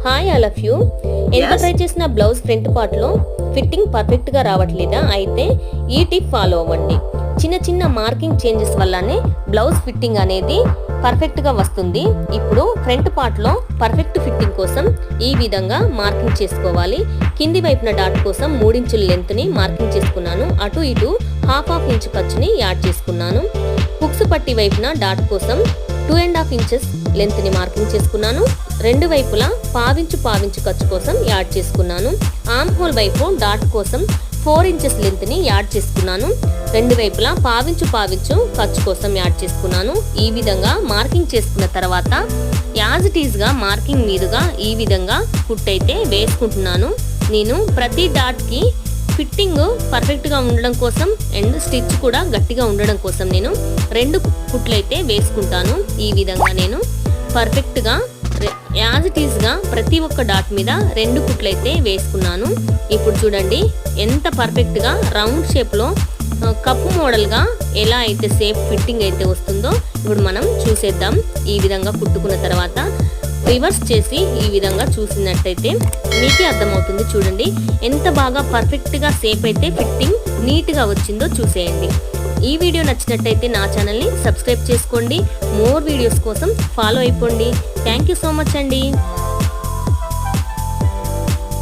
Hi all of you. ఎంత try చేసిన blouse front part లో ఫిట్టింగ్ పర్ఫెక్ట్ గా రావట్లేదా? అయితే ఈ టిప్ ఫాలో అవ్వండి. చిన్న చిన్న మార్కింగ్ చేంజెస్ వల్లనే బ్లౌజ్ ఫిట్టింగ్ అనేది పర్ఫెక్ట్ గా వస్తుంది. ఇప్పుడు ఫ్రంట్ పార్ట్ లో పర్ఫెక్ట్ ఫిట్టింగ్ కోసం ఈ విధంగా మార్కింగ్ చేసుకోవాలి. కింది వైపున డాట్ కోసం 3 ఇంచుల లెంత్ ని మార్కింగ్ చేసుకున్నాను. అటు ఇటు హాఫ్ ఇంచ్ ఖర్చుని యాడ్ చేసుకున్నాను. హుక్స్ పట్టి వైపున డాట్ కోసం 2.5 ఇంచెస్ లెంత్ ని మార్కింగ్ చేసుకున్నాను. రెండు వైపులా పావించు ఖర్చు కోసం యాడ్ చేసుకున్నాను. ఆర్మ్ హోల్ వైపు డాట్ కోసం 4 ఇంచెస్ లెంత్ ని యాడ్ చేసుకున్నాను. రెండు వైపులా పావించు ఖర్చు కోసం యాడ్ చేసుకున్నాను. ఈ విధంగా మార్కింగ్ చేసుకున్న తర్వాత యాజ్ ఇట్ ఈజ్ గా మార్కింగ్ మీదుగా ఈ విధంగా కుట్ అయితే వేసుకుంటున్నాను. నేను ప్రతి డాట్ కి ఫిట్టింగ్ పర్ఫెక్ట్ గా ఉండడం కోసం అండ్ స్టిచ్ కూడా గట్టిగా ఉండడం కోసం నేను 2 కుట్లు అయితే వేసుకుంటాను. ఈ విధంగా నేను పర్ఫెక్ట్ గా యాజ్ ఇట్ ఈజ్ గా ప్రతి ఒక్క డాట్ మీద 2 కుట్లు అయితే వేసుకున్నాను. ఇప్పుడు చూడండి ఎంత పర్ఫెక్ట్ గా రౌండ్ షేప్ లో కప్పు మోడల్ గా ఎలా అయితే షేప్ ఫిట్టింగ్ అయితే వస్తుందో ఇప్పుడు మనం చూసేద్దాం. ఈ విధంగా కుట్టుకున్న తర్వాత రివర్స్ చేసి ఈ విధంగా చూసినట్టయితే మీకే అర్థమవుతుంది. చూడండి ఎంత బాగా పర్ఫెక్ట్ గా షేప్ అయితే ఫిట్టింగ్ నీట్ గా వచ్చిందో చూసేయండి. ఈ వీడియో నచ్చినట్టయితే నా ఛానల్ని సబ్స్క్రైబ్ చేసుకోండి. మోర్ వీడియోస్ కోసం ఫాలో అయిపోండి. థ్యాంక్ యూ సో మచ్ అండి.